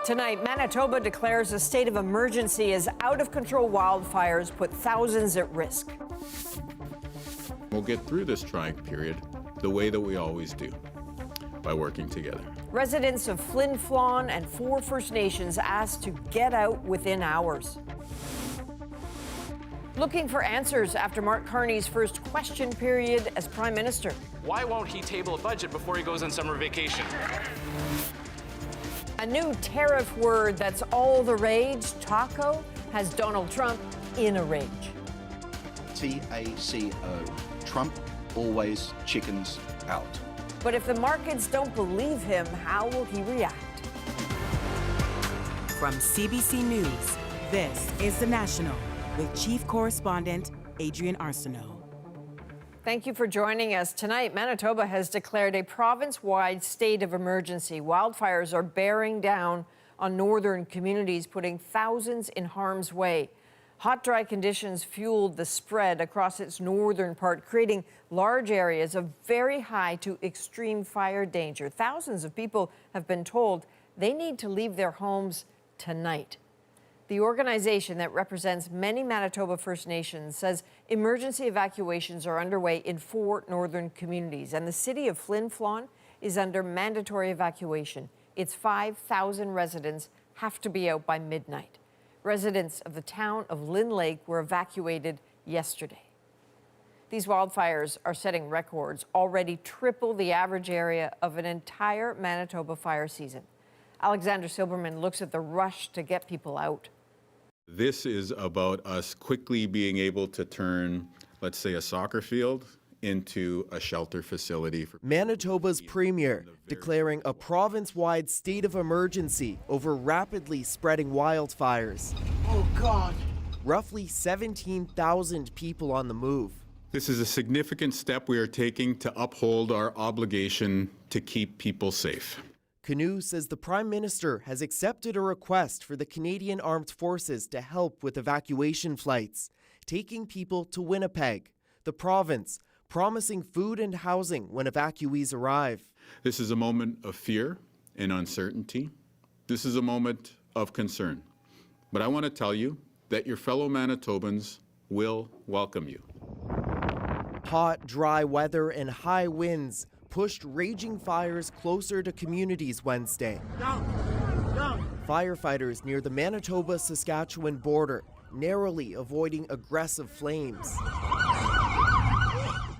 Tonight, Manitoba declares a state of emergency as out-of-control wildfires put thousands at risk. We'll get through this trying period the way that we always do, by working together. Residents of Flin Flon and 4 First Nations asked to get out within hours. Looking for answers after Mark Carney's first question period as Prime Minister. Why won't he table a budget before he goes on summer vacation? A new tariff word that's all the rage, taco, has Donald Trump in a rage. TACO. Trump always chickens out. But if the markets don't believe him, how will he react? From CBC News, this is The National with Chief Correspondent Adrian Arsenault. Thank you for joining us. Tonight, Manitoba has declared a province-wide state of emergency. Wildfires are bearing down on northern communities, putting thousands in harm's way. Hot, dry conditions fueled the spread across its northern part, creating large areas of very high to extreme fire danger. Thousands of people have been told they need to leave their homes tonight. The organization that represents many Manitoba First Nations says emergency evacuations are underway in 4 northern communities, and the city of Flin Flon is under mandatory evacuation. Its 5,000 residents have to be out by midnight. Residents of the town of Lynn Lake were evacuated yesterday. These wildfires are setting records, already triple the average area of an entire Manitoba fire season. Alexander Silberman looks at the rush to get people out. This is about us quickly being able to turn, let's say, a soccer field into a shelter facility. Manitoba's Premier declaring a province-wide state of emergency over rapidly spreading wildfires. Oh, God. Roughly 17,000 people on the move. This is a significant step we are taking to uphold our obligation to keep people safe. Canoe says the Prime Minister has accepted a request for the Canadian Armed Forces to help with evacuation flights, taking people to Winnipeg, the province, promising food and housing when evacuees arrive. This is a moment of fear and uncertainty. This is a moment of concern. But I want to tell you that your fellow Manitobans will welcome you. Hot, dry weather and high winds pushed raging fires closer to communities Wednesday. Firefighters near the Manitoba-Saskatchewan border narrowly avoiding aggressive flames.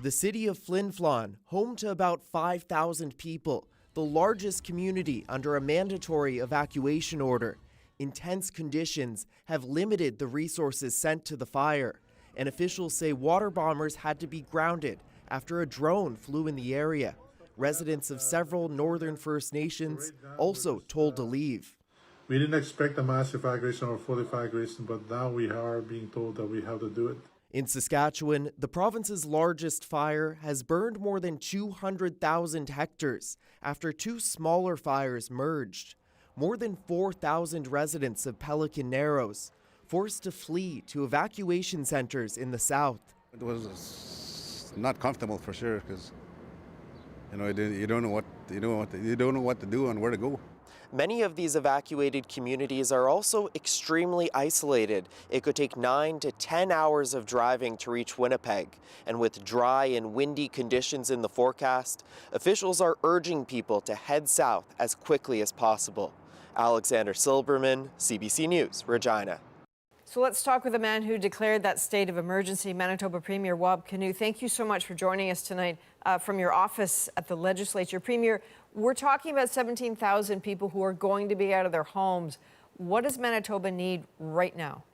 The city of Flin Flon, home to about 5,000 people, the largest community under a mandatory evacuation order. Intense conditions have limited the resources sent to the fire, and officials say water bombers had to be grounded after a drone flew in the area. Residents of several northern First Nations also told to leave. We didn't expect a massive evacuation or full evacuation, but now we are being told that we have to do it. In Saskatchewan, the province's largest fire has burned more than 200,000 hectares after 2 smaller fires merged. More than 4,000 residents of Pelican Narrows forced to flee to evacuation centers in the south. It was not comfortable for sure, because you don't know what to do and where to go. Many of these evacuated communities are also extremely isolated. It could take 9 to 10 hours of driving to reach Winnipeg. And with dry and windy conditions in the forecast, officials are urging people to head south as quickly as possible. Alexander Silberman, CBC News, Regina. So let's talk with the man who declared that state of emergency, Manitoba Premier Wab Kinew. Thank you so much for joining us tonight from your office at the legislature. Premier, we're talking about 17,000 people who are going to be out of their homes. What does Manitoba need right now?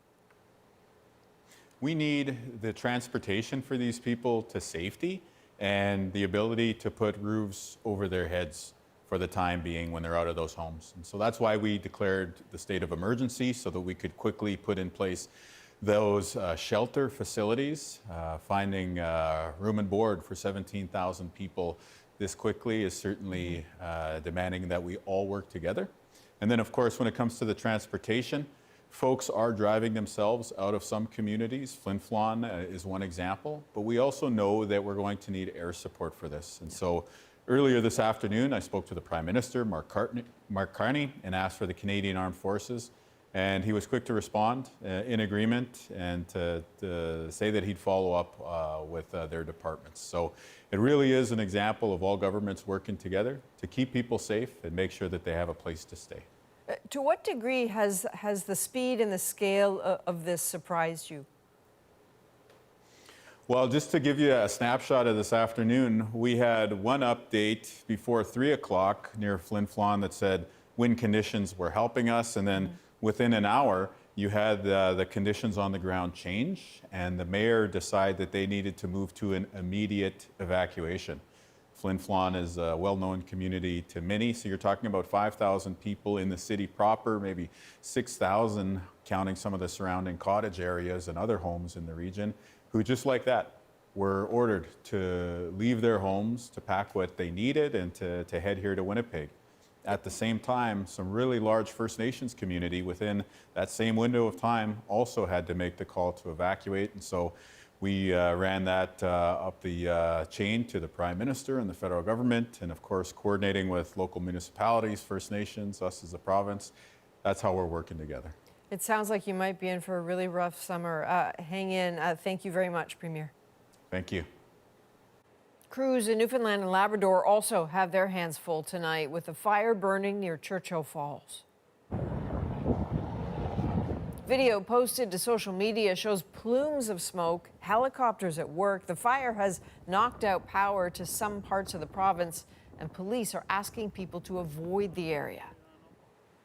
We need the transportation for these people to safety and the ability to put roofs over their heads for the time being when they're out of those homes. And so that's why we declared the state of emergency, so that we could quickly put in place those shelter facilities. Finding room and board for 17,000 people this quickly is certainly demanding that we all work together. And then, of course, when it comes to the transportation, folks are driving themselves out of some communities. Flin Flon is one example, but we also know that we're going to need air support for this. And so Earlier this afternoon, I spoke to the Prime Minister, Mark Carney, and asked for the Canadian Armed Forces. And he was quick to respond in agreement and to say that he'd follow up with their departments. So it really is an example of all governments working together to keep people safe and make sure that they have a place to stay. To what degree has the speed and the scale of this surprised you? Well, just to give you a snapshot of this afternoon, we had one update before 3 o'clock near Flin Flon that said wind conditions were helping us, and then within an hour, you had the conditions on the ground change, and the mayor decided that they needed to move to an immediate evacuation. Flin Flon is a well-known community to many, so you're talking about 5,000 people in the city proper, maybe 6,000 counting some of the surrounding cottage areas and other homes in the region, who just like that were ordered to leave their homes, to pack what they needed, and to head here to Winnipeg. At the same time, some really large First Nations community within that same window of time also had to make the call to evacuate. And so we ran that up the chain to the Prime Minister and the federal government, and of course, coordinating with local municipalities, First Nations, us as a province. That's how we're working together. It sounds like you might be in for a really rough summer. Hang in. Thank you very much, Premier. Thank you. Crews in Newfoundland and Labrador also have their hands full tonight with the fire burning near Churchill Falls. Video posted to social media shows plumes of smoke, helicopters at work. The fire has knocked out power to some parts of the province, and police are asking people to avoid the area.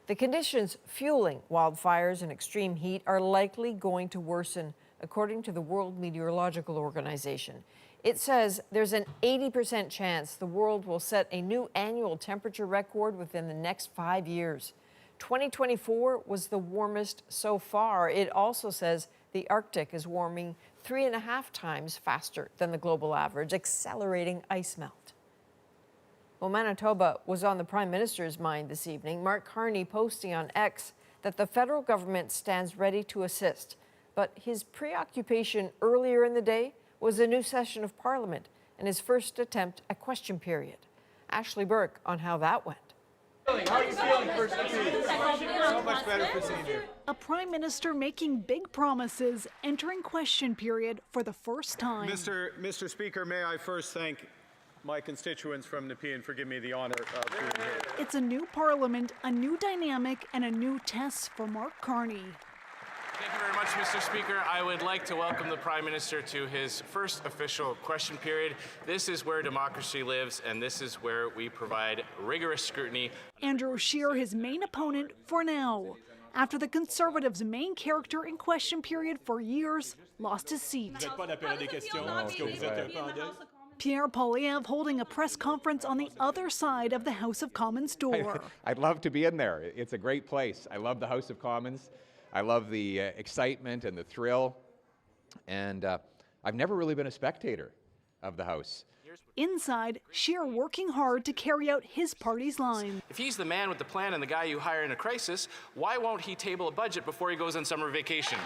The conditions fueling wildfires and extreme heat are likely going to worsen, according to the World Meteorological Organization. It says there's an 80% chance the world will set a new annual temperature record within the next 5 years. 2024 was the warmest so far. It also says the Arctic is warming 3.5 times faster than the global average, accelerating ice melt. Well, Manitoba was on the Prime Minister's mind this evening. Mark Carney posting on X that the federal government stands ready to assist. But his preoccupation earlier in the day was a new session of Parliament and his first attempt at question period. Ashley Burke on how that went. How are you feeling, First Lady? So much better for seeing you. A Prime Minister making big promises, entering question period for the first time. Mr. Speaker, may I first thank my constituents from Nepean for giving me the honor of being here. It's a new Parliament, a new dynamic, and a new test for Mark Carney. Thank you very much, Mr. Speaker. I would like to welcome the Prime Minister to his first official question period. This is where democracy lives, and this is where we provide rigorous scrutiny. Andrew Scheer, his main opponent for now, after the Conservatives' main character in question period for years lost his seat. Pierre Poilievre holding a press conference on the other side of the House of Commons door. I'd love to be in there. It's a great place. I love the House of Commons. I love the excitement and the thrill. And I've never really been a spectator of the House. Inside, Scheer working hard to carry out his party's line. If he's the man with the plan and the guy you hire in a crisis, why won't he table a budget before he goes on summer vacation?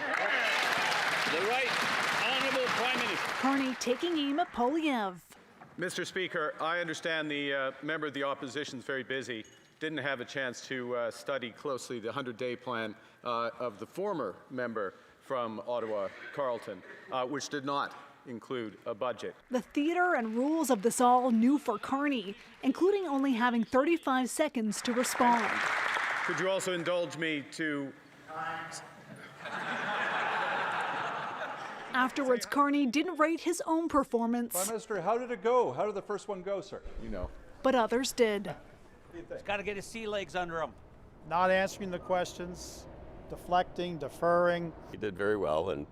The right honourable Prime Minister. Carney taking aim at Poilievre. Mr. Speaker, I understand the member of the opposition is very busy. Didn't have a chance to study closely the 100-day plan of the former member from Ottawa, Carleton, which did not include a budget. The theater and rules of this all new for Carney, including only having 35 seconds to respond. Could you also indulge me to... Afterwards, Carney didn't rate his own performance. Prime Minister, how did it go? How did the first one go, sir? You know. But others did. He's got to get his sea legs under him. Not answering the questions, deflecting, deferring. He did very well, and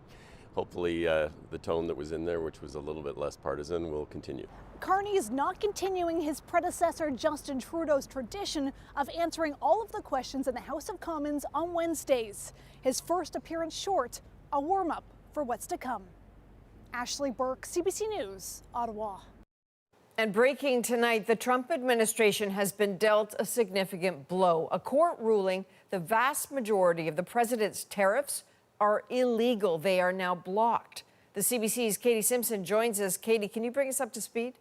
hopefully the tone that was in there, which was a little bit less partisan, will continue. Carney is not continuing his predecessor Justin Trudeau's tradition of answering all of the questions in the House of Commons on Wednesdays. His first appearance short, a warm-up for what's to come. Ashley Burke, CBC News, Ottawa. And breaking tonight, the Trump administration has been dealt a significant blow. A court ruling the vast majority of the president's tariffs are illegal. They are now blocked. The CBC's Katie Simpson joins us. Katie, can you bring us up to speed?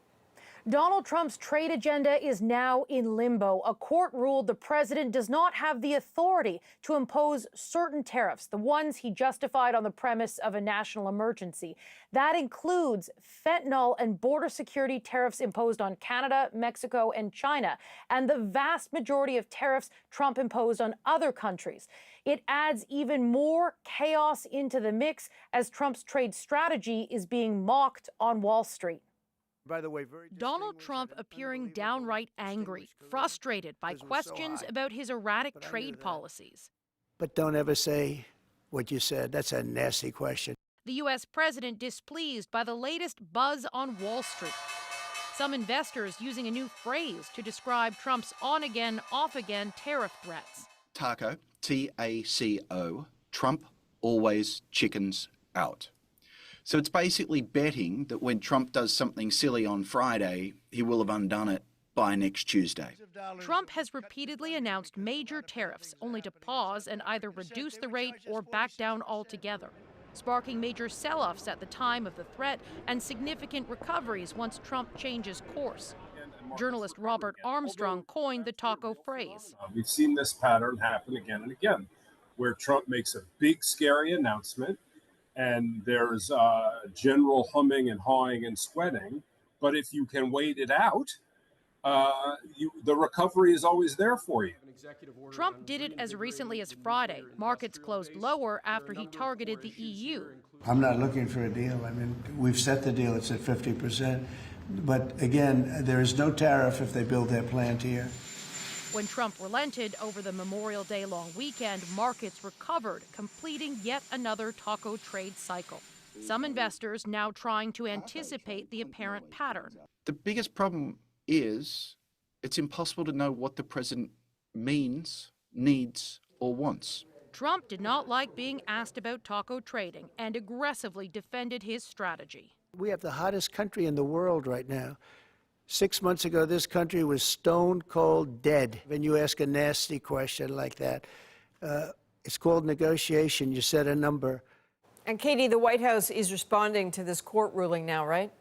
Donald Trump's trade agenda is now in limbo. A court ruled the president does not have the authority to impose certain tariffs, the ones he justified on the premise of a national emergency. That includes fentanyl and border security tariffs imposed on Canada, Mexico, and China, and the vast majority of tariffs Trump imposed on other countries. It adds even more chaos into the mix as Trump's trade strategy is being mocked on Wall Street. By the way, Donald Trump appearing downright angry, frustrated by questions about his erratic trade policies. But don't ever say what you said. That's a nasty question. The U.S. president displeased by the latest buzz on Wall Street. Some investors using a new phrase to describe Trump's on-again, off-again tariff threats. TACO, T-A-C-O, Trump always chickens out. So it's basically betting that when Trump does something silly on Friday, he will have undone it by next Tuesday. Trump has repeatedly announced major tariffs, only to pause and either reduce the rate or back down altogether, sparking major sell-offs at the time of the threat and significant recoveries once Trump changes course. Journalist Robert Armstrong coined the taco phrase. We've seen this pattern happen again and again, where Trump makes a big, scary announcement, and there's general humming and hawing and sweating. But if you can wait it out, the recovery is always there for you. Trump did it as recently as Friday. Markets closed lower after he targeted the EU. I'm not looking for a deal. I mean, we've set the deal. It's at 50%. But again, there is no tariff if they build their plant here. When Trump relented over the Memorial Day long weekend, markets recovered, completing yet another taco trade cycle. Some investors now trying to anticipate the apparent pattern. The biggest problem is it's impossible to know what the president means, needs, or wants. Trump did not like being asked about taco trading and aggressively defended his strategy. We have the hottest country in the world right now. 6 months ago, this country was stone cold dead. When you ask a nasty question like that, it's called negotiation. You set a number. And Katie, the White House is responding to this court ruling now, right?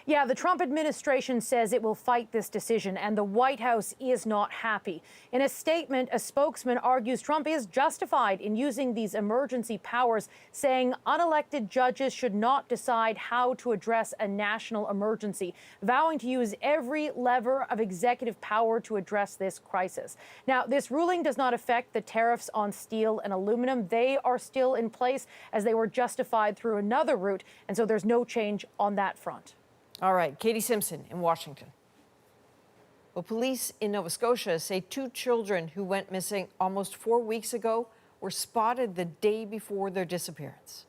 Yeah, the Trump administration says it will fight this decision, and the White House is not happy. In a statement, a spokesman argues Trump is justified in using these emergency powers, saying unelected judges should not decide how to address a national emergency, vowing to use every lever of executive power to address this crisis. Now, this ruling does not affect the tariffs on steel and aluminum. They are still in place as they were justified through another route, and so there's no change on that front. All right, Katie Simpson in Washington. Well, police in Nova Scotia say 2 children who went missing almost 4 weeks ago were spotted the day before their disappearance.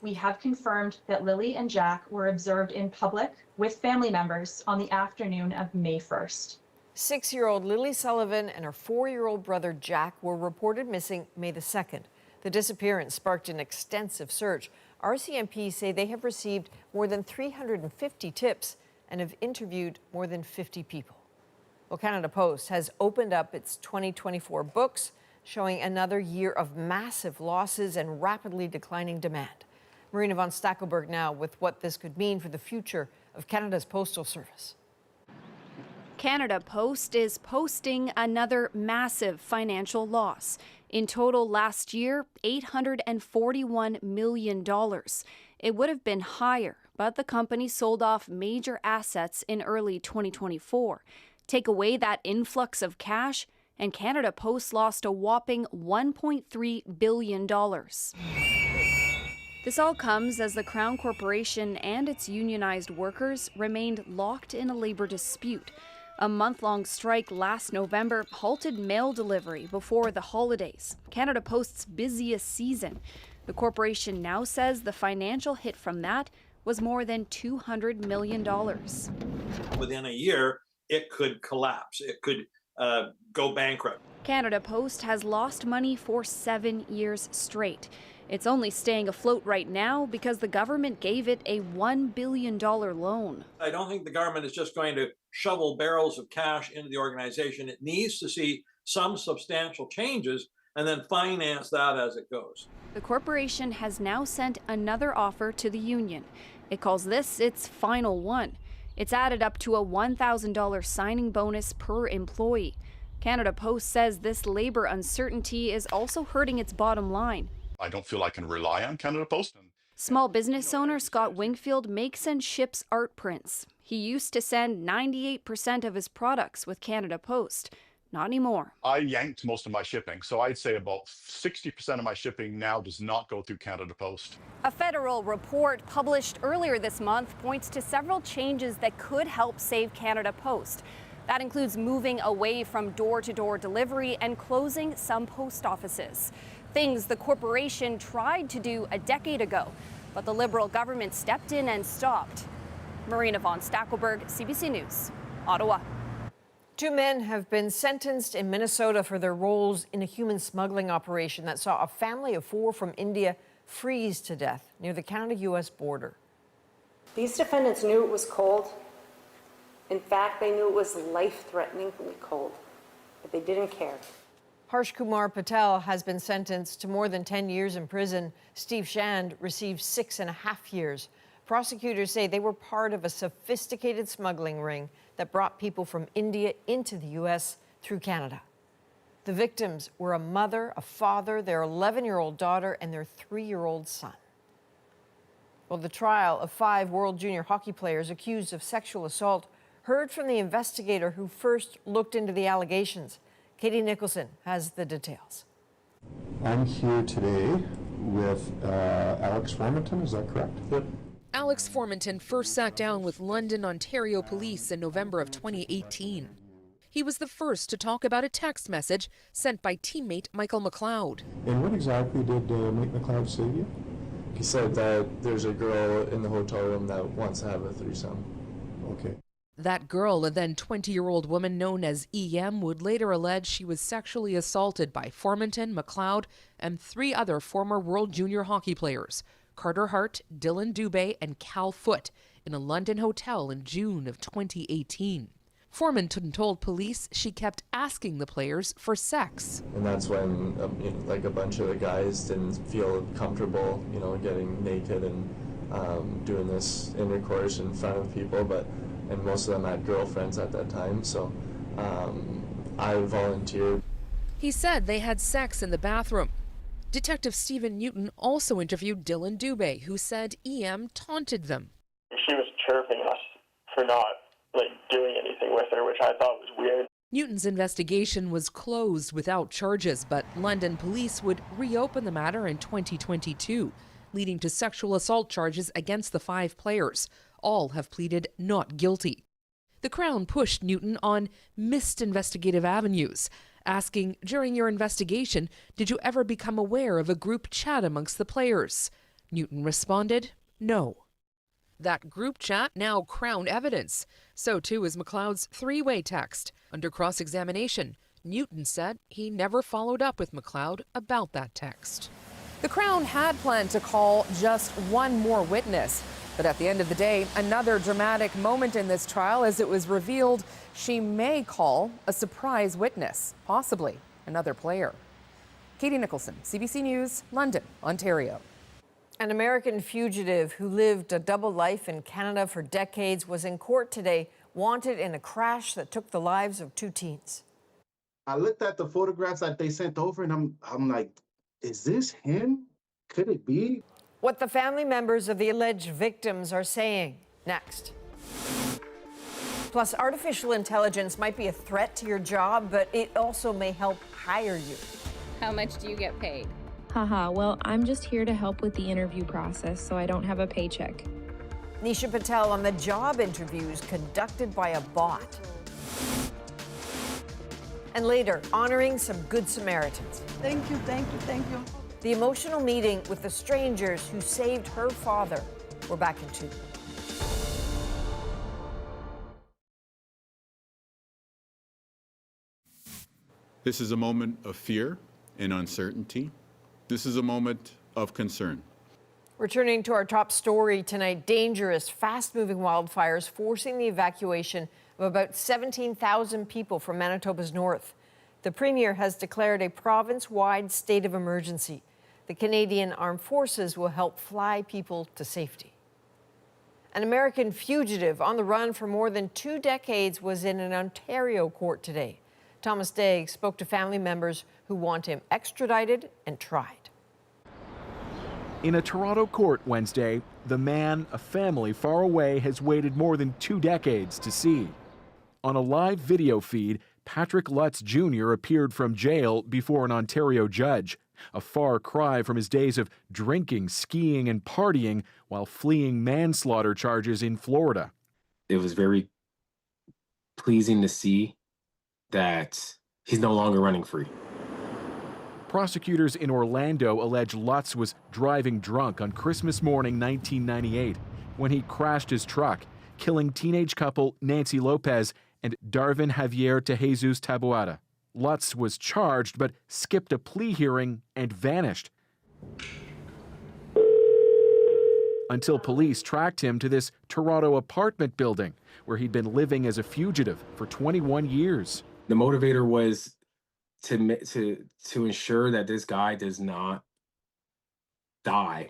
We have confirmed that Lily and Jack were observed in public with family members on the afternoon of May 1st. 6-year-old Lily Sullivan and her 4-year-old brother Jack were reported missing May the 2nd. The disappearance sparked an extensive search. RCMP say they have received more than 350 tips and have interviewed more than 50 people. Well, Canada Post has opened up its 2024 books, showing another year of massive losses and rapidly declining demand. Marina von Stackelberg now with what this could mean for the future of Canada's Postal Service. Canada Post is posting another massive financial loss. In total last year, $841 million. It would have been higher, but the company sold off major assets in early 2024. Take away that influx of cash, and Canada Post lost a whopping $1.3 billion. This all comes as the Crown Corporation and its unionized workers remained locked in a labor dispute. A month-long strike last November halted mail delivery before the holidays, Canada Post's busiest season. The corporation now says the financial hit from that was more than $200 million. Within a year, it could collapse. It could go bankrupt. Canada Post has lost money for 7 years straight. It's only staying afloat right now because the government gave it a $1 billion loan. I don't think the government is just going to shovel barrels of cash into the organization. It needs to see some substantial changes and then finance that as it goes. The corporation has now sent another offer to the union. It calls this its final one. It's added up to a $1,000 signing bonus per employee. Canada Post says this labor uncertainty is also hurting its bottom line. I don't feel I can rely on Canada Post. Small business owner Scott Wingfield makes and ships art prints. He used to send 98% of his products with Canada Post. Not anymore. I yanked most of my shipping, so I'd say about 60% of my shipping now does not go through Canada Post. A federal report published earlier this month points to several changes that could help save Canada Post. That includes moving away from door-to-door delivery and closing some post offices. Things the corporation tried to do a decade ago, but the Liberal government stepped in and stopped. Marina von Stackelberg, CBC News, Ottawa. 2 men have been sentenced in Minnesota for their roles in a human smuggling operation that saw a family of 4 from India freeze to death near the Canada-U.S. border. These defendants knew it was cold. In fact, they knew it was life-threateningly cold, but they didn't care. Harsh Kumar Patel has been sentenced to more than 10 years in prison. Steve Shand received 6.5 years. Prosecutors say they were part of a sophisticated smuggling ring that brought people from India into the U.S. through Canada. The victims were a mother, a father, their 11-year-old daughter, and their 3-year-old son. Well, the trial of 5 World Junior hockey players accused of sexual assault heard from the investigator who first looked into the allegations. Katie Nicholson has the details. I'm here today with Alex Formanton, is that correct? Yep. Alex Formanton first sat down with London, Ontario police in November of 2018. He was the first to talk about a text message sent by teammate Michael McLeod. And what exactly did Mike McLeod say to you? He said that there's a girl in the hotel room that wants to have a threesome. Okay. That girl, a then 20-year-old woman known as EM, would later allege she was sexually assaulted by Formanton, McLeod, and 3 other former World Junior hockey players, Carter Hart, Dylan Dubé, and Cal Foote, in a London hotel in June of 2018. Formanton told police she kept asking the players for sex. And that's when like a bunch of the guys didn't feel comfortable, getting naked and doing this intercourse in front of people, and most of them had girlfriends at that time, so I volunteered. He said they had sex in the bathroom. Detective Stephen Newton also interviewed Dylan Dubé, who said EM taunted them. She was chirping us for not doing anything with her, which I thought was weird. Newton's investigation was closed without charges, but London police would reopen the matter in 2022, leading to sexual assault charges against the 5 players. All have pleaded not guilty. The Crown pushed Newton on missed investigative avenues, asking, during your investigation, did you ever become aware of a group chat amongst the players? Newton responded, no. That group chat now Crown evidence. So too is McLeod's 3-way text. Under cross-examination, Newton said he never followed up with McLeod about that text. The Crown had planned to call just one more witness. But at the end of the day, another dramatic moment in this trial as it was revealed she may call a surprise witness, possibly another player. Katie Nicholson, CBC News, London, Ontario. An American fugitive who lived a double life in Canada for decades was in court today, wanted in a crash that took the lives of 2 teens. I looked at the photographs that they sent over and I'm like, is this him? Could it be? What the family members of the alleged victims are saying next. Plus, artificial intelligence might be a threat to your job, but it also may help hire you. How much do you get paid? Haha, well, I'm just here to help with the interview process, so I don't have a paycheck. Nisha Patel on the job interviews conducted by a bot. And later, honoring some good Samaritans. Thank you, thank you, thank you. The emotional meeting with the strangers who saved her father. We're back in 2. This is a moment of fear and uncertainty. This is a moment of concern. Returning to our top story tonight, dangerous, fast-moving wildfires forcing the evacuation of about 17,000 people from Manitoba's north. The Premier has declared a province-wide state of emergency. The Canadian Armed Forces will help fly people to safety. An American fugitive on the run for more than 2 decades was in an Ontario court today. Thomas Daigle spoke to family members who want him extradited and tried. In a Toronto court Wednesday, the man a family far away has waited more than 2 decades to see. On a live video feed, Patrick Lutz Jr. appeared from jail before an Ontario judge, a far cry from his days of drinking, skiing, and partying while fleeing manslaughter charges in Florida. It was very pleasing to see that he's no longer running free. Prosecutors in Orlando allege Lutz was driving drunk on Christmas morning 1998 when he crashed his truck, killing teenage couple Nancy Lopez and Darvin Javier Tejesus Taboada. Lutz was charged but skipped a plea hearing and vanished until police tracked him to this Toronto apartment building where he'd been living as a fugitive for 21 years. The motivator was to ensure that this guy does not die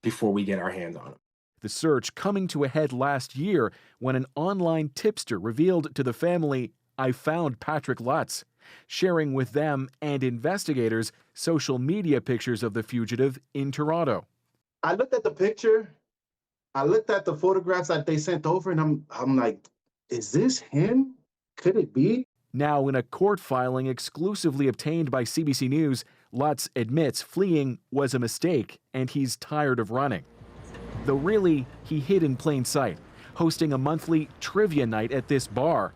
before we get our hands on him. The search coming to a head last year when an online tipster revealed to the family, "I found Patrick Lutz," sharing with them and investigators social media pictures of the fugitive in Toronto. I looked at the picture, I looked at the photographs that they sent over, and I'm like, is this him? Could it be? Now, in a court filing exclusively obtained by CBC News, Lutz admits fleeing was a mistake and he's tired of running. Though really, he hid in plain sight, hosting a monthly trivia night at this bar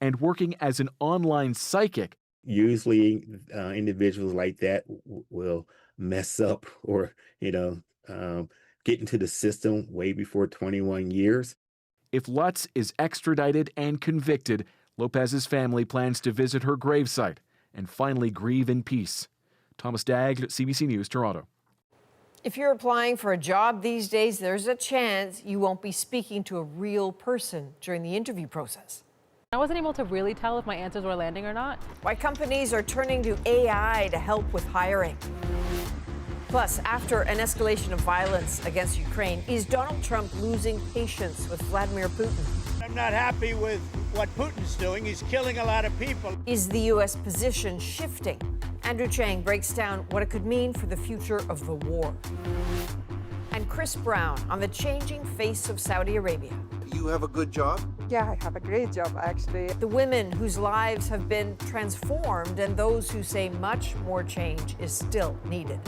and working as an online psychic. Usually, individuals like that will mess up or, get into the system way before 21 years. If Lutz is extradited and convicted, Lopez's family plans to visit her gravesite and finally grieve in peace. Thomas Daigle, CBC News, Toronto. If you're applying for a job these days, there's a chance you won't be speaking to a real person during the interview process. I wasn't able to really tell if my answers were landing or not. Why companies are turning to AI to help with hiring. Plus, after an escalation of violence against Ukraine, is Donald Trump losing patience with Vladimir Putin? I'm not happy with what Putin's doing. He's killing a lot of people. Is the U.S. position shifting? Andrew Chang breaks down what it could mean for the future of the war. And Chris Brown on the changing face of Saudi Arabia. You have a good job? Yeah, I have a great job, actually. The women whose lives have been transformed and those who say much more change is still needed.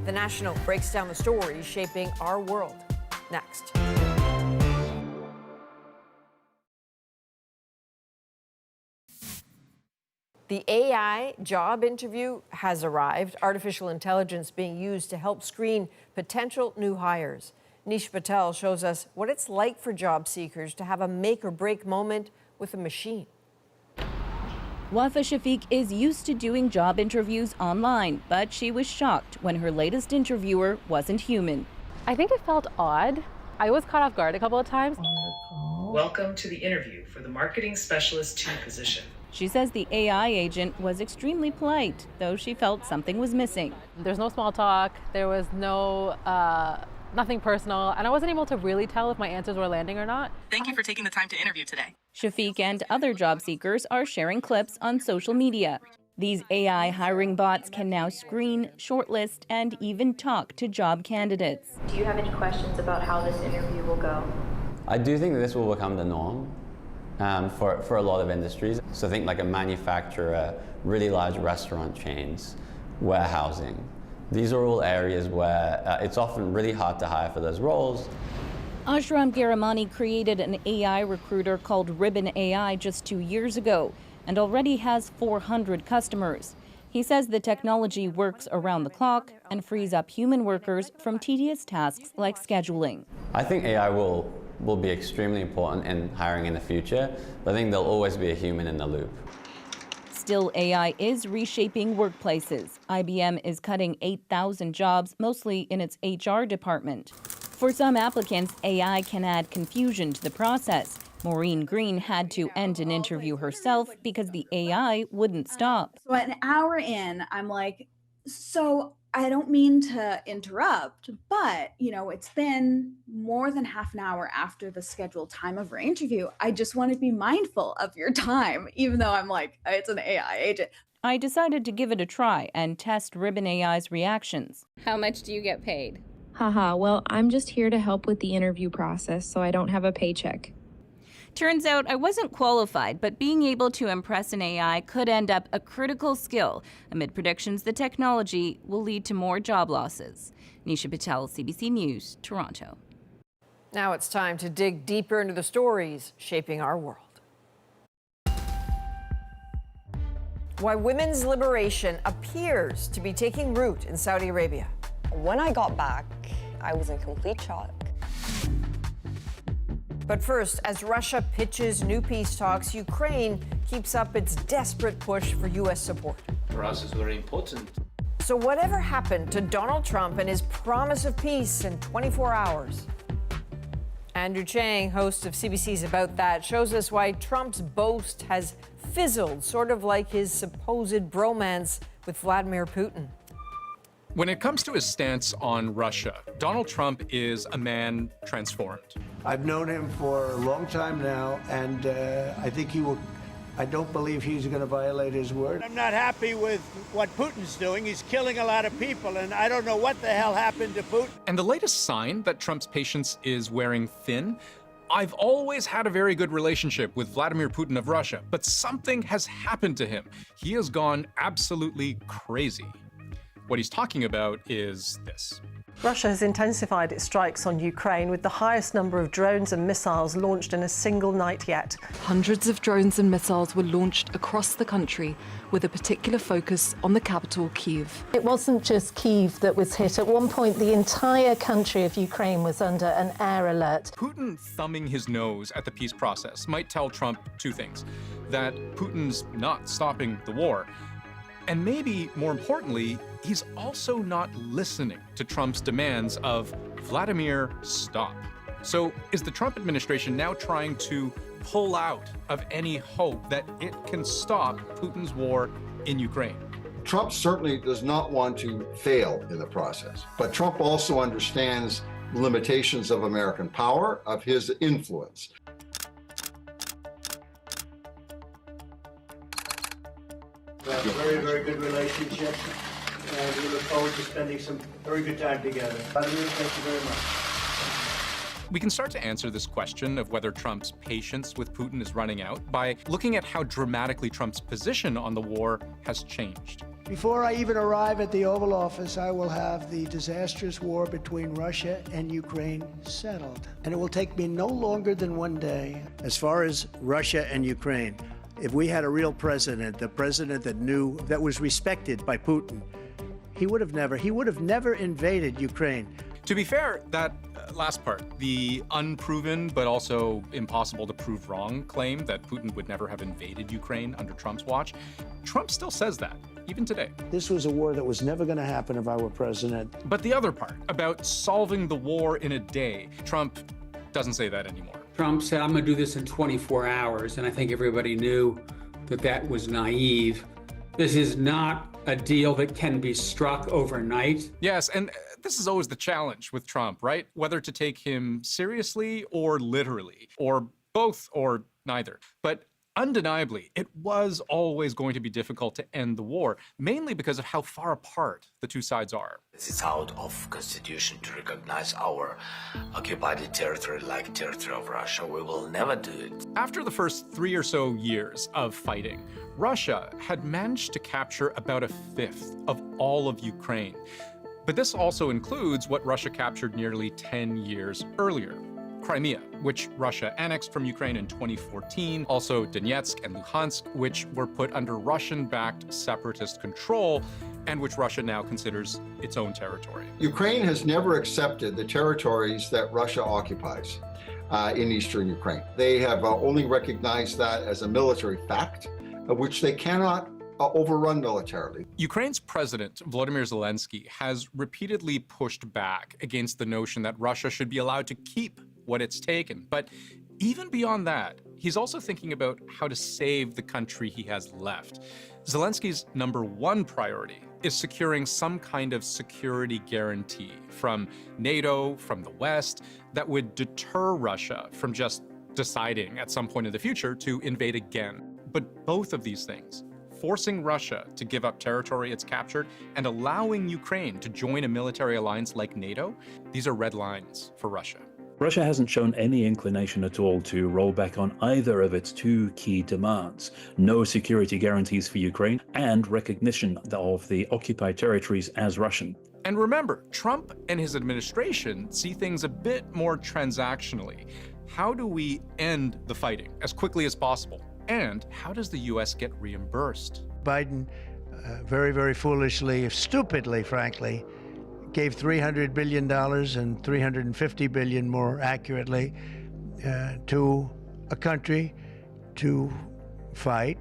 The National breaks down the stories shaping our world. Next. The AI job interview has arrived, artificial intelligence being used to help screen potential new hires. Nish Patel shows us what it's like for job seekers to have a make-or-break moment with a machine. Wafa Shafiq is used to doing job interviews online, but she was shocked when her latest interviewer wasn't human. I think it felt odd. I was caught off guard a couple of times. Welcome to the interview for the Marketing Specialist 2 position. She says the AI agent was extremely polite, though she felt something was missing. There's no small talk. There was no nothing personal, and I wasn't able to really tell if my answers were landing or not. Thank you for taking the time to interview today. Shafiq and other job seekers are sharing clips on social media. These AI hiring bots can now screen, shortlist, and even talk to job candidates. Do you have any questions about how this interview will go? I do think that this will become the norm for a lot of industries. So think like a manufacturer, really large restaurant chains, warehousing. These are all areas where it's often really hard to hire for those roles. Ashram Garamani created an AI recruiter called Ribbon AI just 2 years ago and already has 400 customers. He says the technology works around the clock and frees up human workers from tedious tasks like scheduling. I think AI will be extremely important in hiring in the future, but I think there'll always be a human in the loop. Still, AI is reshaping workplaces. IBM is cutting 8,000 jobs, mostly in its HR department. For some applicants, AI can add confusion to the process. Maureen Green had to end an interview herself because the AI wouldn't stop. So an hour in, I'm like, So I don't mean to interrupt, but it's been more than half an hour after the scheduled time of our interview. I just want to be mindful of your time, even though I'm like, it's an AI agent. I decided to give it a try and test Ribbon AI's reactions. How much do you get paid? Haha, well, I'm just here to help with the interview process, so I don't have a paycheck. Turns out I wasn't qualified, but being able to impress an AI could end up a critical skill amid predictions the technology will lead to more job losses. Nisha Patel, CBC News, Toronto. Now it's time to dig deeper into the stories shaping our world. Why women's liberation appears to be taking root in Saudi Arabia. When I got back, I was in complete shock. But first, as Russia pitches new peace talks, Ukraine keeps up its desperate push for U.S. support. For us, it's very important. So whatever happened to Donald Trump and his promise of peace in 24 hours? Andrew Chang, host of CBC's About That, shows us why Trump's boast has fizzled, sort of like his supposed bromance with Vladimir Putin. When it comes to his stance on Russia, Donald Trump is a man transformed. I've known him for a long time now, and I don't believe he's going to violate his word. I'm not happy with what Putin's doing. He's killing a lot of people, and I don't know what the hell happened to Putin. And the latest sign that Trump's patience is wearing thin? I've always had a very good relationship with Vladimir Putin of Russia, but something has happened to him. He has gone absolutely crazy. What he's talking about is this. Russia has intensified its strikes on Ukraine with the highest number of drones and missiles launched in a single night yet. Hundreds of drones and missiles were launched across the country with a particular focus on the capital, Kyiv. It wasn't just Kyiv that was hit. At one point, the entire country of Ukraine was under an air alert. Putin thumbing his nose at the peace process might tell Trump two things: that Putin's not stopping the war, and maybe more importantly, he's also not listening to Trump's demands of Vladimir, stop. So is the Trump administration now trying to pull out of any hope that it can stop Putin's war in Ukraine? Trump certainly does not want to fail in the process, but Trump also understands limitations of American power, of his influence. We have a very, very good relationship, and we look forward to spending some very good time together. Vladimir, thank you very much. We can start to answer this question of whether Trump's patience with Putin is running out by looking at how dramatically Trump's position on the war has changed. Before I even arrive at the Oval Office, I will have the disastrous war between Russia and Ukraine settled. And it will take me no longer than one day. As far as Russia and Ukraine, if we had a real president, the president that knew, that was respected by Putin, he would have never invaded Ukraine. To be fair, that last part, the unproven but also impossible to prove wrong claim that Putin would never have invaded Ukraine under Trump's watch, Trump still says that, even today. This was a war that was never going to happen if I were president. But the other part, about solving the war in a day, Trump doesn't say that anymore. Trump said, I'm going to do this in 24 hours, and I think everybody knew that that was naive. This is not a deal that can be struck overnight. Yes, and this is always the challenge with Trump, right? Whether to take him seriously or literally, or both or neither. But undeniably, it was always going to be difficult to end the war, mainly because of how far apart the two sides are. It's out of constitution to recognize our occupied territory like territory of Russia. We will never do it. After the first 3 or so years of fighting, Russia had managed to capture about a fifth of all of Ukraine. But this also includes what Russia captured nearly 10 years earlier: Crimea, which Russia annexed from Ukraine in 2014, also Donetsk and Luhansk, which were put under Russian-backed separatist control and which Russia now considers its own territory. Ukraine has never accepted the territories that Russia occupies in eastern Ukraine. They have only recognized that as a military fact, which they cannot overrun militarily. Ukraine's president, Volodymyr Zelensky, has repeatedly pushed back against the notion that Russia should be allowed to keep what it's taken. But even beyond that, he's also thinking about how to save the country he has left. Zelensky's #1 priority is securing some kind of security guarantee from NATO, from the West, that would deter Russia from just deciding at some point in the future to invade again. But both of these things, forcing Russia to give up territory it's captured and allowing Ukraine to join a military alliance like NATO, these are red lines for Russia. Russia hasn't shown any inclination at all to roll back on either of its two key demands: no security guarantees for Ukraine and recognition of the occupied territories as Russian. And remember, Trump and his administration see things a bit more transactionally. How do we end the fighting as quickly as possible? And how does the U.S. get reimbursed? Biden, very, very foolishly, stupidly, frankly, gave $300 billion and $350 billion more accurately to a country to fight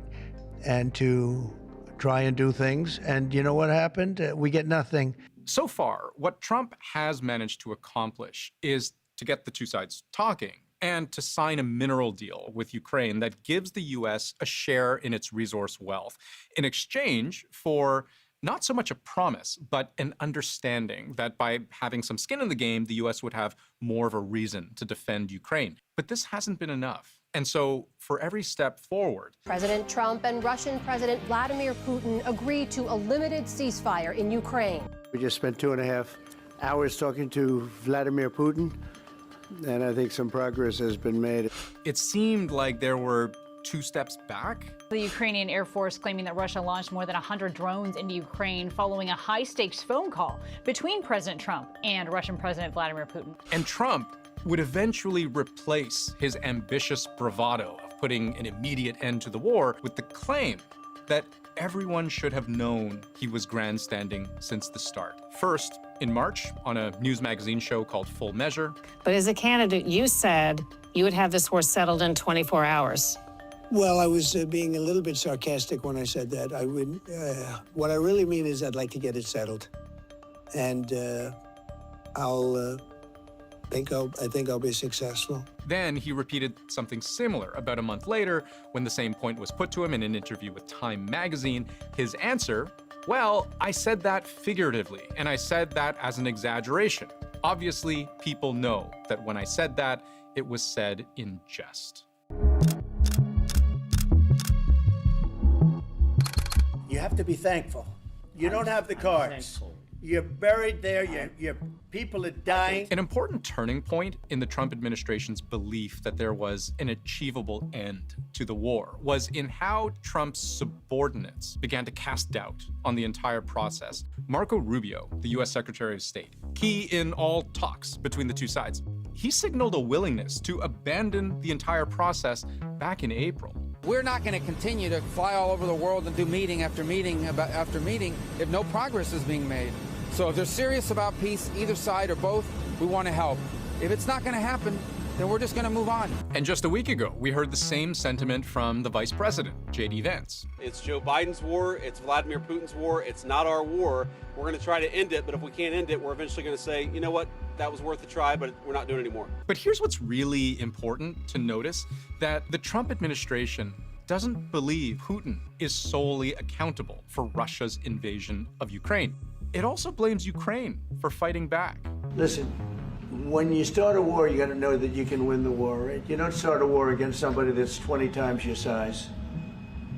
and to try and do things. And you know what happened? We get nothing. So far, what Trump has managed to accomplish is to get the two sides talking and to sign a mineral deal with Ukraine that gives the U.S. a share in its resource wealth in exchange for not so much a promise, but an understanding that by having some skin in the game, the U.S. would have more of a reason to defend Ukraine. But this hasn't been enough. And so for every step forward, President Trump and Russian President Vladimir Putin agreed to a limited ceasefire in Ukraine. We just spent 2.5 hours talking to Vladimir Putin, and I think some progress has been made. It seemed like there were 2 steps back. The Ukrainian Air Force claiming that Russia launched more than 100 drones into Ukraine following a high-stakes phone call between President Trump and Russian President Vladimir Putin. And Trump would eventually replace his ambitious bravado of putting an immediate end to the war with the claim that everyone should have known he was grandstanding since the start. First, in March, on a news magazine show called Full Measure. But as a candidate, you said you would have this war settled in 24 hours. Well, I was being a little bit sarcastic when I said that. I would. What I really mean is I'd like to get it settled, and I think I'll be successful. Then he repeated something similar about a month later when the same point was put to him in an interview with Time magazine. His answer, well, I said that figuratively, and I said that as an exaggeration. Obviously, people know that when I said that, it was said in jest. You have to be thankful. You don't have the cards. You're buried there. Your people are dying. An important turning point in the Trump administration's belief that there was an achievable end to the war was in how Trump's subordinates began to cast doubt on the entire process. Marco Rubio, the U.S. Secretary of State, key in all talks between the two sides, he signaled a willingness to abandon the entire process back in April. We're not going to continue to fly all over the world and do meeting after meeting after meeting if no progress is being made. So if they're serious about peace, either side or both, we want to help. If it's not going to happen, then we're just going to move on. And just a week ago, we heard the same sentiment from the Vice President, J.D. Vance. It's Joe Biden's war. It's Vladimir Putin's war. It's not our war. We're going to try to end it, but if we can't end it, we're eventually going to say, you know what, that was worth a try, but we're not doing it anymore. But here's what's really important to notice, that the Trump administration doesn't believe Putin is solely accountable for Russia's invasion of Ukraine. It also blames Ukraine for fighting back. Listen, when you start a war, you got to know that you can win the war, right? You don't start a war against somebody that's 20 times your size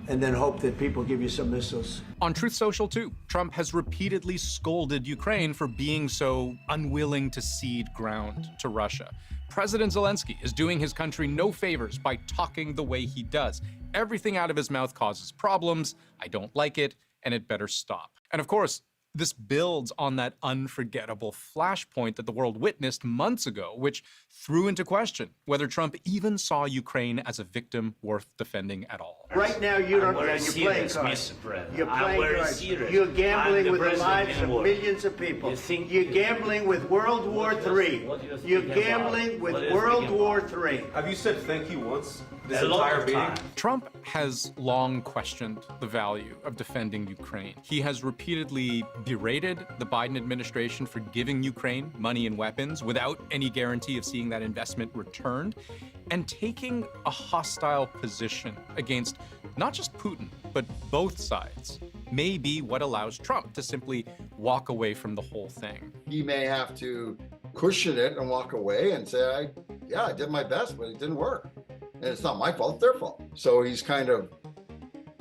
and then hope that people give you some missiles. On Truth Social, too, Trump has repeatedly scolded Ukraine for being so unwilling to cede ground to Russia. President Zelensky is doing his country no favors by talking the way he does. Everything out of his mouth causes problems. I don't like it, and it better stop. And of course, this builds on that unforgettable flashpoint that the world witnessed months ago, which threw into question whether Trump even saw Ukraine as a victim worth defending at all. Right now, you don't know. You're playing cards. You're playing cards. You're gambling with the lives of millions of people. You're gambling with World War III. You're gambling with World War III. Have you said thank you once? This A lot entire of meeting? time. Trump has long questioned the value of defending Ukraine. He has repeatedly berated the Biden administration for giving Ukraine money and weapons without any guarantee of seeing that investment returned, and taking a hostile position against not just Putin, but both sides may be what allows Trump to simply walk away from the whole thing. He may have to cushion it and walk away and say, I did my best, but it didn't work. And it's not my fault, it's their fault. So he's kind of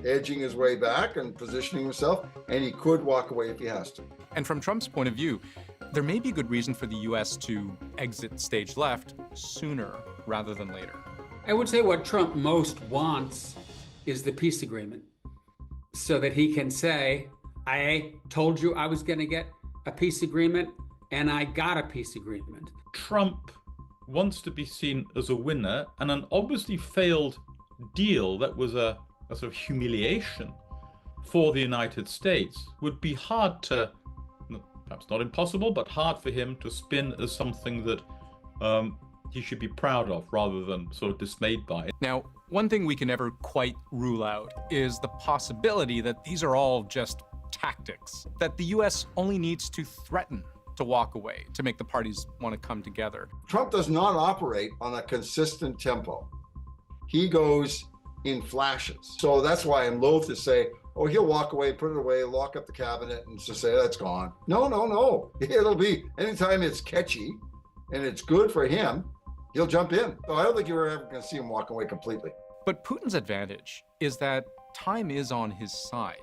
edging his way back and positioning himself, and he could walk away if he has to. And from Trump's point of view, there may be good reason for the U.S. to exit stage left sooner rather than later. I would say what Trump most wants is the peace agreement, so that he can say, I told you I was going to get a peace agreement, and I got a peace agreement. Trump wants to be seen as a winner, and an obviously failed deal that was a sort of humiliation for the United States would be hard to, perhaps not impossible, but hard for him to spin as something that he should be proud of rather than sort of dismayed by. Now, one thing we can never quite rule out is the possibility that these are all just tactics, that the U.S. only needs to threaten to walk away to make the parties want to come together. Trump does not operate on a consistent tempo. He goes in flashes. So that's why I'm loath to say, oh, he'll walk away, put it away, lock up the cabinet, and just say, that's gone. No. It'll be, anytime it's catchy and it's good for him, he'll jump in. So I don't think you're ever going to see him walk away completely. But Putin's advantage is that time is on his side.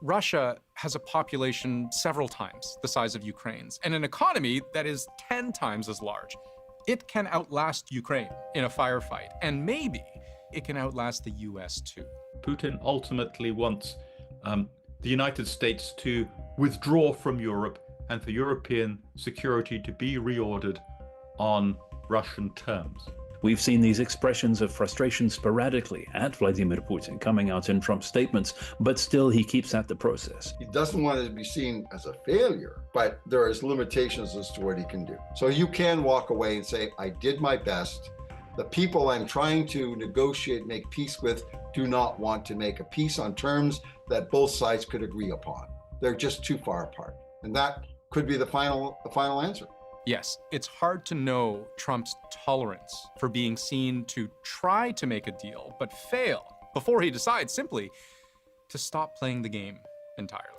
Russia has a population several times the size of Ukraine's and an economy that is 10 times as large. It can outlast Ukraine in a firefight, and maybe it can outlast the US too. Putin ultimately wants the United States to withdraw from Europe and for European security to be reordered on Russian terms. We've seen these expressions of frustration sporadically at Vladimir Putin coming out in Trump's statements, but still he keeps at the process. He doesn't want it to be seen as a failure, but there is limitations as to what he can do. So you can walk away and say, I did my best. The people I'm trying to negotiate, make peace with, do not want to make a peace on terms that both sides could agree upon. They're just too far apart. And that could be the final answer. Yes, it's hard to know Trump's tolerance for being seen to try to make a deal, but fail before he decides simply to stop playing the game entirely.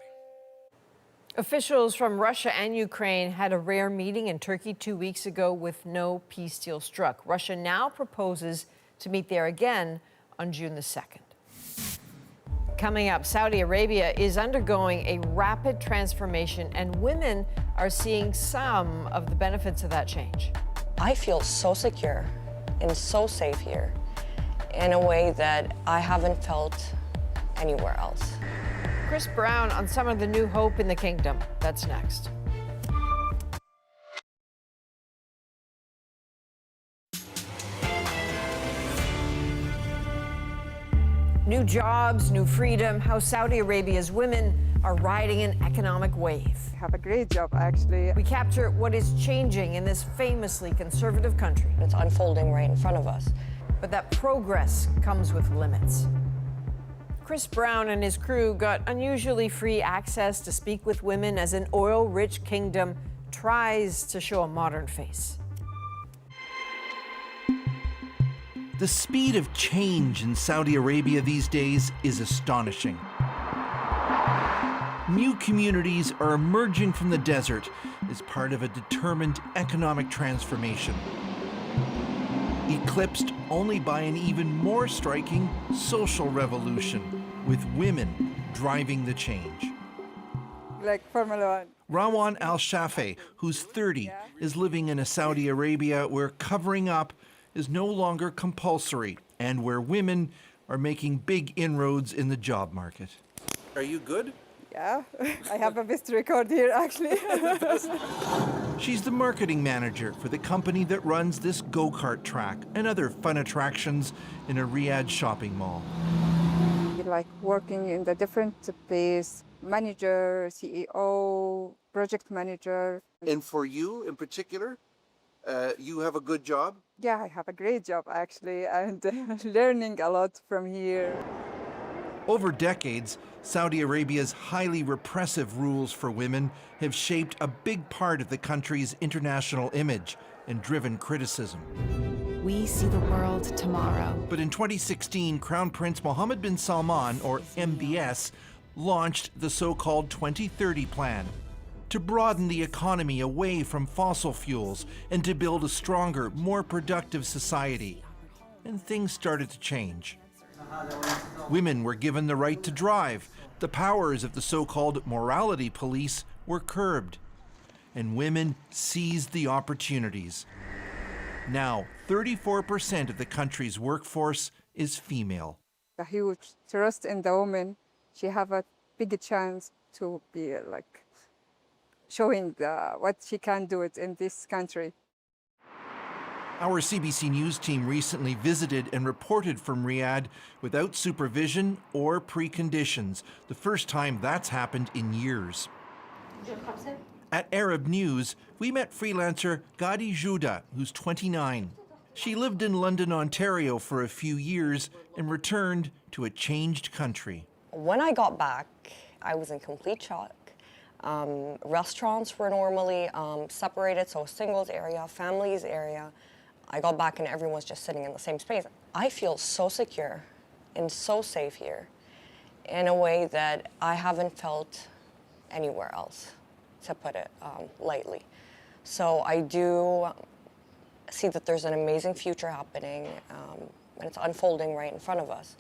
Officials from Russia and Ukraine had a rare meeting in Turkey 2 weeks ago with no peace deal struck. Russia now proposes to meet there again on June the 2nd. Coming up, Saudi Arabia is undergoing a rapid transformation, and women are seeing some of the benefits of that change. I feel so secure and so safe here in a way that I haven't felt anywhere else. Chris Brown on some of the new hope in the kingdom. That's next. New jobs, new freedom, how Saudi Arabia's women are riding an economic wave. Have a great job, actually. We capture what is changing in this famously conservative country. It's unfolding right in front of us. But that progress comes with limits. Chris Brown and his crew got unusually free access to speak with women as an oil-rich kingdom tries to show a modern face. The speed of change in Saudi Arabia these days is astonishing. New communities are emerging from the desert as part of a determined economic transformation, eclipsed only by an even more striking social revolution, with women driving the change. Like Formula 1. Rawan Al-Shafei, who's 30, is living in a Saudi Arabia where covering up is no longer compulsory and where women are making big inroads in the job market. Are you good? Yeah, I have a best record here, actually. She's the marketing manager for the company that runs this go-kart track and other fun attractions in a Riyadh shopping mall. Like working in the different place, manager, CEO, project manager. And for you in particular, you have a good job? Yeah, I have a great job, actually, and learning a lot from here. Over decades, Saudi Arabia's highly repressive rules for women have shaped a big part of the country's international image and driven criticism. We see the world tomorrow. But in 2016, Crown Prince Mohammed bin Salman, or MBS, launched the so-called 2030 plan to broaden the economy away from fossil fuels and to build a stronger, more productive society. And things started to change. Women were given the right to drive. The powers of the so-called morality police were curbed. And women seized the opportunities. Now, 34% of the country's workforce is female. A huge trust in the woman. She have a big chance to be showing what she can do it in this country. Our CBC News team recently visited and reported from Riyadh without supervision or preconditions, the first time that's happened in years. At Arab News, we met freelancer Gadi Juda, who's 29. She lived in London, Ontario for a few years and returned to a changed country. When I got back, I was in complete shock. Restaurants were normally separated, so singles area, families area. I got back and everyone's just sitting in the same space. I feel so secure and so safe here in a way that I haven't felt anywhere else, to put it lightly. So I do see that there's an amazing future happening and it's unfolding right in front of us.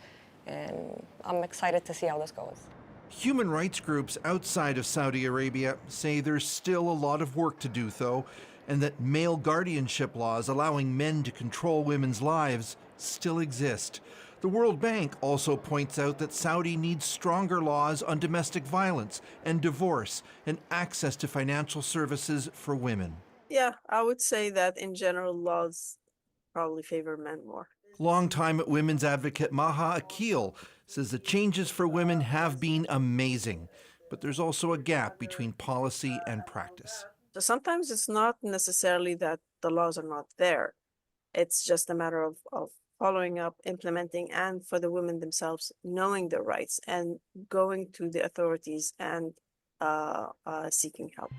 And I'm excited to see how this goes. Human rights groups outside of Saudi Arabia say there's still a lot of work to do, though, and that male guardianship laws allowing men to control women's lives still exist. The World Bank also points out that Saudi needs stronger laws on domestic violence and divorce and access to financial services for women. Yeah, I would say that in general, laws probably favor men more. Longtime women's advocate Maha Akil says the changes for women have been amazing, but there's also a gap between policy and practice. So sometimes it's not necessarily that the laws are not there. It's just a matter of following up, implementing, and for the women themselves, knowing their rights and going to the authorities and seeking help.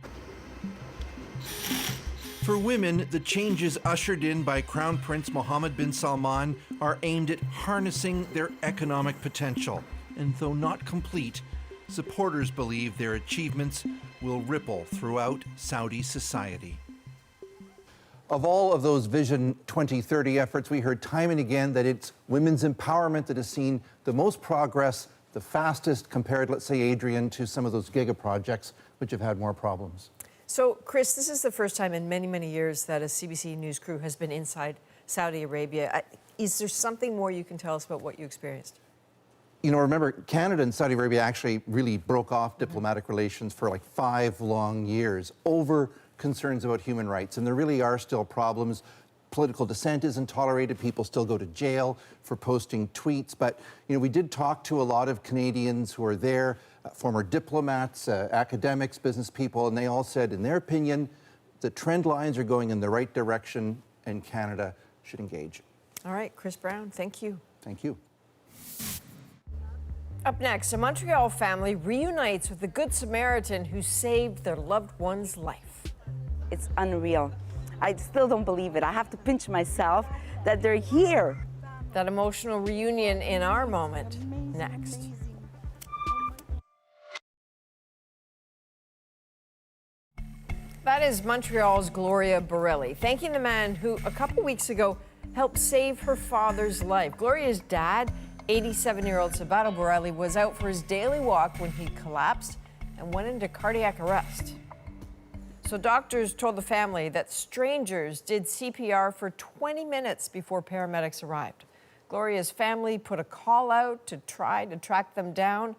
For women, the changes ushered in by Crown Prince Mohammed bin Salman are aimed at harnessing their economic potential. And though not complete, supporters believe their achievements will ripple throughout Saudi society. Of all of those Vision 2030 efforts, we heard time and again that it's women's empowerment that has seen the most progress, the fastest compared, let's say, Adrian, to some of those giga projects which have had more problems. So, Chris, this is the first time in many, many years that a CBC News crew has been inside Saudi Arabia. Is there something more you can tell us about what you experienced? You know, remember, Canada and Saudi Arabia actually really broke off diplomatic relations for like 5 long years over concerns about human rights. And there really are still problems. Political dissent isn't tolerated. People still go to jail for posting tweets. But, you know, we did talk to a lot of Canadians who are there, former diplomats, academics, business people, and they all said, in their opinion, the trend lines are going in the right direction and Canada should engage. All right, Chris Brown, thank you. Thank you. Up next, a Montreal family reunites with the Good Samaritan who saved their loved one's life. It's unreal. I still don't believe it. I have to pinch myself that they're here. That emotional reunion in our moment next. That is Montreal's Gloria Borelli, thanking the man who a couple weeks ago helped save her father's life. Gloria's dad, 87-year-old Sabato Borelli, was out for his daily walk when he collapsed and went into cardiac arrest. So doctors told the family that strangers did CPR for 20 minutes before paramedics arrived. Gloria's family put a call out to try to track them down,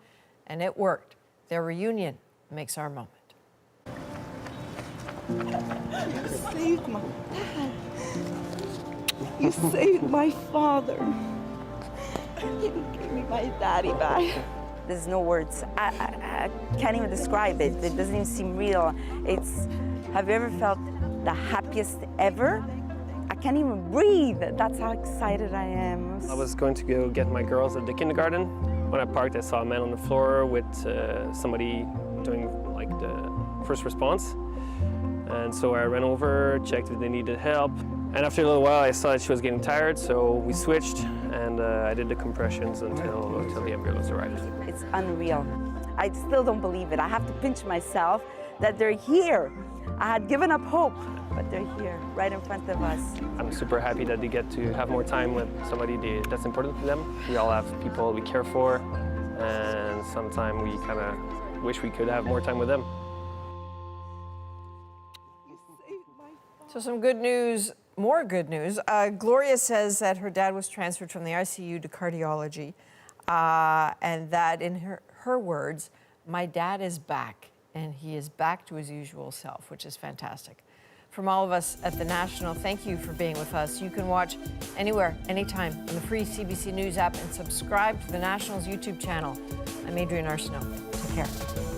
and it worked. Their reunion makes our moment. You saved my dad. You saved my father. You gave me my daddy back. There's no words. I can't even describe it. It doesn't even seem real. Have you ever felt the happiest ever? I can't even breathe. That's how excited I am. I was going to go get my girls at the kindergarten. When I parked, I saw a man on the floor with somebody doing like the first response. And so I ran over, checked if they needed help. And after a little while, I saw that she was getting tired, so we switched, and I did the compressions until the ambulance arrived. It's unreal. I still don't believe it. I have to pinch myself that they're here. I had given up hope, but they're here, right in front of us. I'm super happy that they get to have more time with somebody that's important to them. We all have people we care for, and sometimes we kind of wish we could have more time with them. So some good news, more good news. Gloria says that her dad was transferred from the ICU to cardiology, and that in her words, my dad is back, and he is back to his usual self, which is fantastic. From all of us at The National, thank you for being with us. You can watch anywhere, anytime on the free CBC News app and subscribe to The National's YouTube channel. I'm Adrienne Arsenault. Take care.